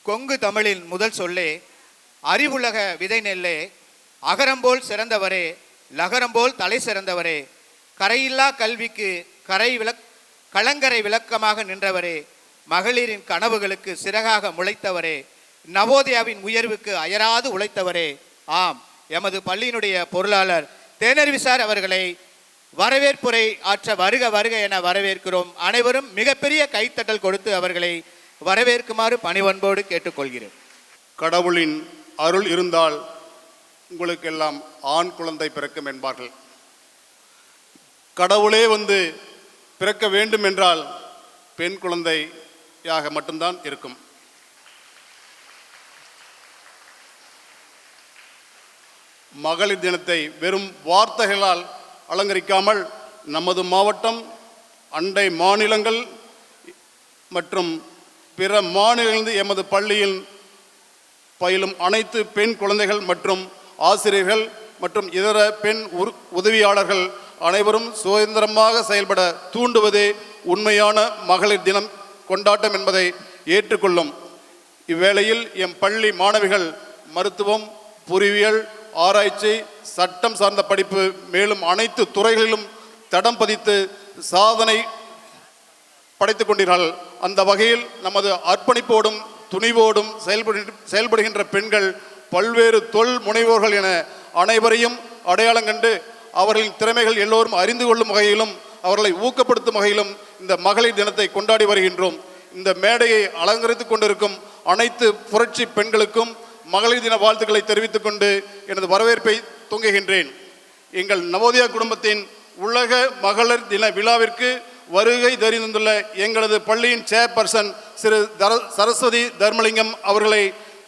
கொங்கு தமிழின் முதல் சொல்லே அறிவுலக விதை நெல்லே, அகரம்போல் சிறந்தவரே லகரம்போல் தலை சிறந்தவரே, கரையில்லா கல்விக்கு கலங்கரை விளக்கமாக நின்றவரே, மகளிரின் கனவுகளுக்கு சிறகாக முளைத்தவரே, நவோதயாவின் உயர்வுக்கு அயராது உழைத்தவரே. ஆம், எமது பள்ளியினுடைய பொருளாளர் தேனருவி சார் அவர்களை வரவேற்புரை ஆற்ற வருக வருக என வரவேற்கிறோம். அனைவரும் மிகப்பெரிய கைத்தட்டல் கொடுத்து அவர்களை வரவேற்குமாறு பணிவன்போடு கேட்டுக்கொள்கிறேன். கடவுளின் அருள் இருந்தால் உங்களுக்கெல்லாம் ஆண் குழந்தை பிறக்கும் என்பார்கள். கடவுளே வந்து பிறக்க வேண்டும் என்றால் பெண் குழந்தையாக மட்டும்தான் இருக்கும். மகளிர் தினத்தை வெறும் வார்த்தைகளால் அலங்கரிக்காமல் நமது மாவட்டம், அண்டை மாநிலங்கள் மற்றும் பிற மாநிலங்களிலிருந்து எமது பள்ளியில் பயிலும் அனைத்து பெண் குழந்தைகள் மற்றும் ஆசிரியர்கள் மற்றும் இதர பெண் உதவியாளர்கள் அனைவரும் சுதந்திரமாக செயல்பட தூண்டுவதே உண்மையான மகளிர் தினம் கொண்டாட்டம் என்பதை ஏற்றுக்கொள்ளும். இவ்வேளையில் எம் பள்ளி மாணவிகள் மருத்துவம், பொறியியல், ஆராய்ச்சி, சட்டம் சார்ந்த படிப்பு மேலும் அனைத்து துறைகளிலும் தடம் பதித்து சாதனை படைத்துக் கொண்டீர்கள். அந்த வகையில் நமது அர்ப்பணிப்போடும் துணிவோடும் செயல்படுகின்ற பெண்கள் பல்வேறு தொழில் முனைவோர்கள் என அனைவரையும் அடையாளம் கண்டு அவர்களின் திறமைகள் எல்லோரும் அறிந்து கொள்ளும் வகையிலும் அவர்களை ஊக்கப்படுத்தும் வகையிலும் இந்த மகளிர் தினத்தை கொண்டாடி வருகின்றோம். இந்த மேடையை அலங்கரித்துக் கொண்டிருக்கும் அனைத்து புரட்சி பெண்களுக்கும் மகளிர் தின வாழ்த்துக்களை தெரிவித்துக் கொண்டு எனது வரவேற்பை துவங்குகின்றேன். எங்கள் நவோதயா குடும்பத்தின் உலக மகளிர் தின விழாவிற்கு வருகை தந்துள்ள எங்களது பள்ளியின் சேர்பர்சன் திரு சரஸ்வதி தர்மலிங்கம் அவர்களை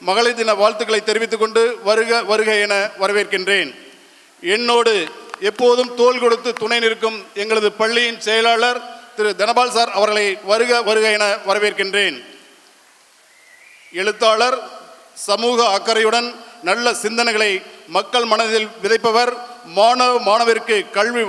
மகளிர் தின வாழ்த்துக்களை தெரிவித்துக் கொண்டு வருக வருக என வரவேற்கின்றேன். என்னோடு எப்போதும் தோள் கொடுத்து துணை நிற்கும் எங்களது பள்ளியின் செயலாளர் திரு தனபால் சார் அவர்களை வருக வருக என வரவேற்கின்றேன். எழுத்தாளர், சமூக அக்கறையுடன் நல்ல சிந்தனைகளை மக்கள் மனதில் விதைப்பவர், மாணவருக்கு கல்வி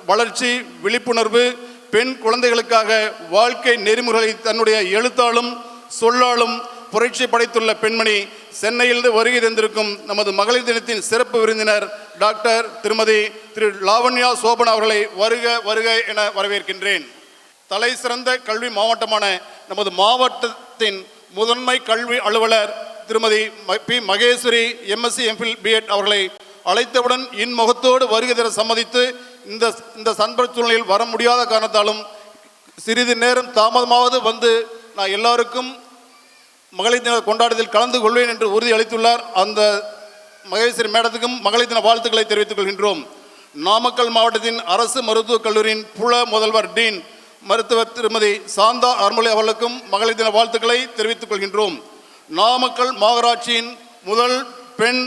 வளர்ச்சி, விழிப்புணர்வு, பெண் குழந்தைகளுக்காக வாழ்க்கை நெறிமுறைகளை தன்னுடைய எழுத்தாலும் சொல்லாலும் புரட்சி படைத்துள்ள பெண்மணி, சென்னையிலிருந்து வருகை தந்திருக்கும் நமது மகளிர் தினத்தின் சிறப்பு விருந்தினர் டாக்டர் திரு லாவண்யா சோபன் அவர்களை வருக வருக என வரவேற்கின்றேன். தலை சிறந்த கல்வி மாவட்டமான நமது மாவட்டத்தின் முதன்மை கல்வி அலுவலர் திருமதி B Maheswari MSc MPhil B.Ed அவர்களை அழைத்தவுடன் இன்முகத்தோடு வருகை தர சம்மதித்து இந்த சந்தர்ப்ப சூழ்நிலையில் வர முடியாத காரணத்தாலும் சிறிது நேரம் தாமதமாவது வந்து நான் எல்லாருக்கும் மகளிர் தின கொண்டாட்டத்தில் கலந்து கொள்வேன் என்று உறுதி அளித்துள்ளார். அந்த மகேஸ்வரி மேடத்துக்கும் மகளிர் தின வாழ்த்துக்களை தெரிவித்துக் கொள்கின்றோம். நாமக்கல் மாவட்டத்தின் அரசு மருத்துவக் கல்லூரியின் புல முதல்வர் டீன் மருத்துவர் திருமதி சாந்தா அருள்மொழி அவர்களுக்கும் மகளிர் தின வாழ்த்துக்களை தெரிவித்துக் கொள்கின்றோம். நாமக்கல் மாநகராட்சியின் முதல் பெண்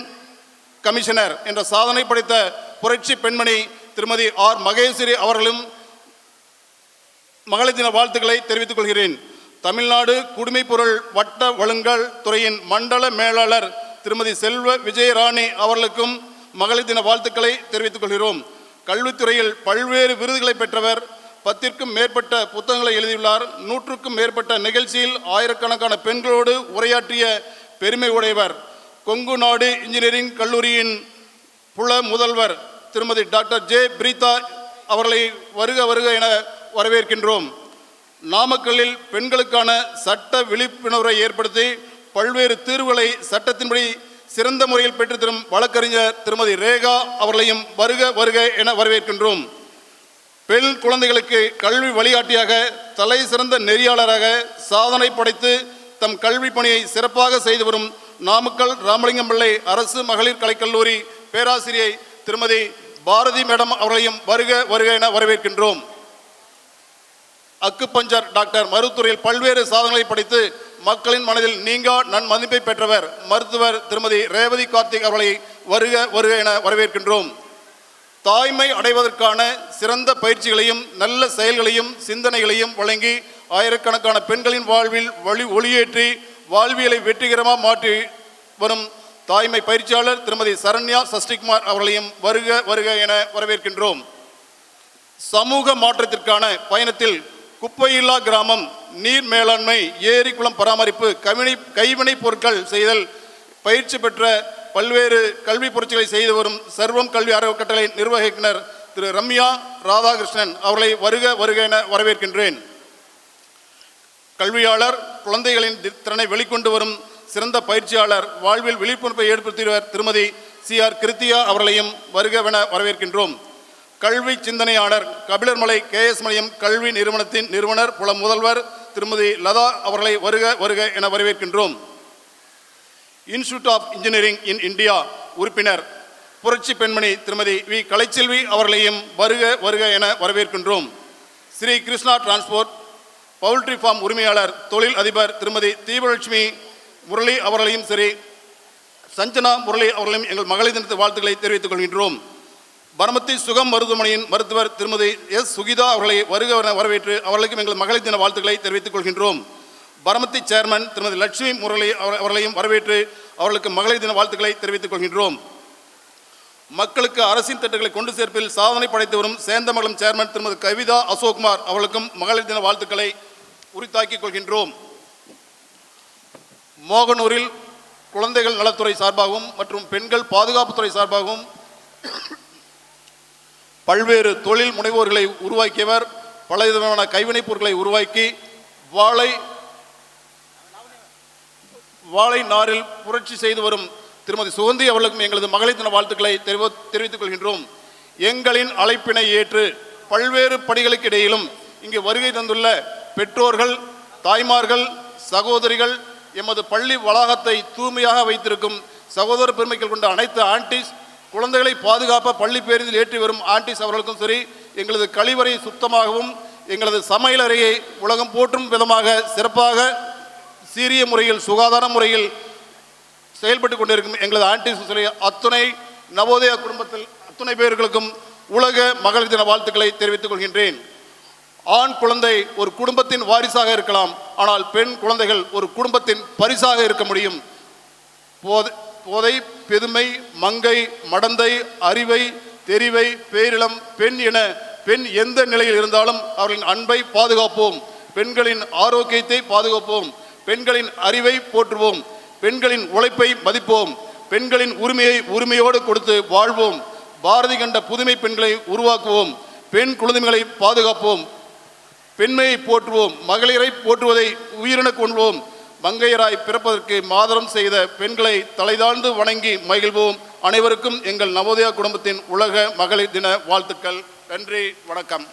கமிஷனர் என்ற சாதனை படைத்த புரட்சி பெண்மணி திருமதி ஆர் மகேஸ்வரி அவர்களும் மகளிர் தின வாழ்த்துக்களை தெரிவித்துக் கொள்கிறேன். தமிழ்நாடு குடிமைப்பொருள் வட்ட ஒழுங்கல் துறையின் மண்டல மேலாளர் திருமதி செல்வ விஜயராணி அவர்களுக்கும் மகளிர் தின வாழ்த்துக்களை தெரிவித்துக் கொள்கிறோம். கல்வித்துறையில் பல்வேறு விருதுகளை பெற்றவர், 10க்கும் மேற்பட்ட புத்தகங்களை எழுதியுள்ளார். 100க்கும் மேற்பட்ட நிகழ்ச்சியில் ஆயிரக்கணக்கான பெண்களோடு உரையாற்றிய பெருமை உடையவர். கொங்கு நாடு இன்ஜினியரிங் கல்லூரியின் புல முதல்வர் திருமதி டாக்டர் ஜே பிரீதா அவர்களை வருக வருக என வரவேற்கின்றோம். நாமக்கல்லில் பெண்களுக்கான சட்ட விழிப்புணர்வை ஏற்படுத்தி பல்வேறு தீர்வுகளை சட்டத்தின்படி சிறந்த முறையில் பெற்றுத்தரும் வழக்கறிஞர் திருமதி ரேகா அவர்களையும் வருக வருக என வரவேற்கின்றோம். பெண் குழந்தைகளுக்கு கல்வி வழிகாட்டியாக, தலை சிறந்த நெறியாளராக சாதனை படைத்து தம் கல்வி பணியை சிறப்பாக செய்து வரும் நாமக்கல் ராமலிங்கம் பிள்ளை அரசு மகளிர் கலைக்கல்லூரி பேராசிரியை திருமதி பாரதி மேடம் அவர்களையும் வருக வருக என வரவேற்கின்றோம். அக்குபஞ்சர் டாக்டர் மருத்துவரில் பல்வேறு சாதனைகளை படைத்து மக்களின் மனதில் நீங்கா நன்மதிப்பை பெற்றவர் மருத்துவர் திருமதி ரேவதி கார்த்திக் அவர்களை வருக வருக என வரவேற்கின்றோம். தாய்மை அடைவதற்கான சிறந்த பயிற்சிகளையும் நல்ல செயல்களையும் சிந்தனைகளையும் வழங்கி ஆயிரக்கணக்கான பெண்களின் வாழ்வில் ஒளியேற்றி வாழ்வியலை வெற்றிகரமாக மாற்றி வரும் தாய்மை பயிற்சியாளர் திருமதி சரண்யா சஷ்டிகுமார் அவர்களையும் வருக வருக என வரவேற்கின்றோம். சமூக மாற்றத்திற்கான பயணத்தில் குப்பையில்லா கிராமம், நீர் மேலாண்மை, ஏரி குளம் பராமரிப்பு, கைவினைப் பொருட்கள் செய்தல் பயிற்சி பெற்ற பல்வேறு கல்வி புரட்சிகளை செய்து வரும் சர்வம் கல்வி அறக்கட்டளை நிர்வாக இயக்குனர் திரு ரம்யா ராதாகிருஷ்ணன் அவர்களை வருக வருக என வரவேற்கின்றேன். கல்வியாளர், குழந்தைகளின் திறனை வெளிக்கொண்டு வரும் சிறந்த பயிற்சியாளர், வாழ்வில் விழிப்புணர்வை ஏற்படுத்தியவர் திருமதி CR கிருத்தியா அவர்களையும் வருகவென வரவேற்கின்றோம். கல்வி சிந்தனையாளர், கபிலர்மலை KS மணியம் கல்வி நிறுவனத்தின் நிறுவனர் புல முதல்வர் திருமதி லதா அவர்களை வருக வருக என வரவேற்கின்றோம். Institute of engineering in India உறுப்பினர் புரட்சி பெண்மணி திருமதி வி கலைச்செல்வி அவர்களையும் வருக வருக என வரவேற்கின்றோம். Shri Krishna transport poultry farm உரிமையாளர் தொழில் அதிபர் திருமதி தீபலட்சுமி முரளி அவர்களையும் சரி சஞ்சனா முரளி அவர்களையும் எங்கள் மகளிர் தினத்து வாழ்த்துக்களை தெரிவித்துக் கொள்கின்றோம். பரமத்தி சுகம் மருத்துவமனையின் மருத்துவர் திருமதி S சுகிதா அவர்களை வருக வரவேற்று அவர்களுக்கும் எங்கள் மகளிர் தின வாழ்த்துக்களை தெரிவித்துக் கொள்கின்றோம். பரமத்தி சேர்மன் திருமதி லட்சுமி முரளி அவர்களையும் வரவேற்று அவர்களுக்கு மகளிர் தின வாழ்த்துக்களை தெரிவித்துக் கொள்கின்றோம். மக்களுக்கு அரசின் திட்டங்களை கொண்டு சேர்ப்பில் சாதனை படைத்து வரும் சேந்தமங்கலம் சேர்மன் திருமதி கவிதா அசோக்குமார் அவர்களுக்கும் மகளிர் தின வாழ்த்துக்களை உரித்தாக்கிக் கொள்கின்றோம். மோகனூரில் குழந்தைகள் நலத்துறை சார்பாகவும் மற்றும் பெண்கள் பாதுகாப்புத்துறை சார்பாகவும் பல்வேறு தொழில் முனைவோர்களை உருவாக்கியவர். பலவிதமான கைவினைப் பொருட்களை உருவாக்கி வாழை நாரில் புரட்சி செய்து வரும் திருமதி சுகந்தி அவர்களுக்கும் எங்களது மகளிர் தின வாழ்த்துக்களை தெரிவித்துக் கொள்கின்றோம். எங்களின் அழைப்பினை ஏற்று பல்வேறு படிகளுக்கு இடையிலும் இங்கு வருகை தந்துள்ள பெற்றோர்கள், தாய்மார்கள், சகோதரிகள், எமது பள்ளி வளாகத்தை தூய்மையாக வைத்திருக்கும் சகோதர பெருமைகள் கொண்ட அனைத்து ஆன்டிஸ், குழந்தைகளை பாதுகாப்ப பள்ளி பேருந்தில் ஏற்றி வரும் ஆன்டிஸ் அவர்களுக்கும் சரி, எங்களது கழிவறை சுத்தமாகவும் எங்களது சமையலறையை உலகம் போற்றும் விதமாக சிறப்பாக சீரிய முறையில் சுகாதார முறையில் செயல்பட்டு கொண்டிருக்கும் எங்களது ஆன்டிஸ் சரி அத்துணை நவோதயா குடும்பத்தில் அத்துணை பேர்களுக்கும் உலக மகளிர் தின வாழ்த்துக்களை தெரிவித்துக் கொள்கின்றேன். ஆண் குழந்தை ஒரு குடும்பத்தின் வாரிசாக இருக்கலாம், ஆனால் பெண் குழந்தைகள் ஒரு குடும்பத்தின் பரிசாக இருக்க முடியும். போதை, பெருமை, மங்கை, மடந்தை, அறிவை, தெரிவை, பேரிளம், பெண் என பெண் எந்த நிலையில் இருந்தாலும் அவர்களின் அன்பை பாதுகாப்போம், பெண்களின் ஆரோக்கியத்தை பாதுகாப்போம், பெண்களின் அறிவை போற்றுவோம், பெண்களின் உழைப்பை மதிப்போம், பெண்களின் உரிமையை உரிமையோடு கொடுத்து வாழ்வோம், பாரதி கண்ட புதுமை பெண்களை உருவாக்குவோம், பெண் குழந்தைகளை பாதுகாப்போம், பெண்மையை போற்றுவோம், மகளிரை போற்றுவதை உயிரென கொள்வோம், மங்கையராய் பிறப்பதற்கு மாதரம் செய்த பெண்களை தலைதாழ்ந்து வணங்கி மகிழ்வோம். அனைவருக்கும் எங்கள் நவோதயா குடும்பத்தின் உலக மகளிர் தின வாழ்த்துக்கள். நன்றி, வணக்கம்.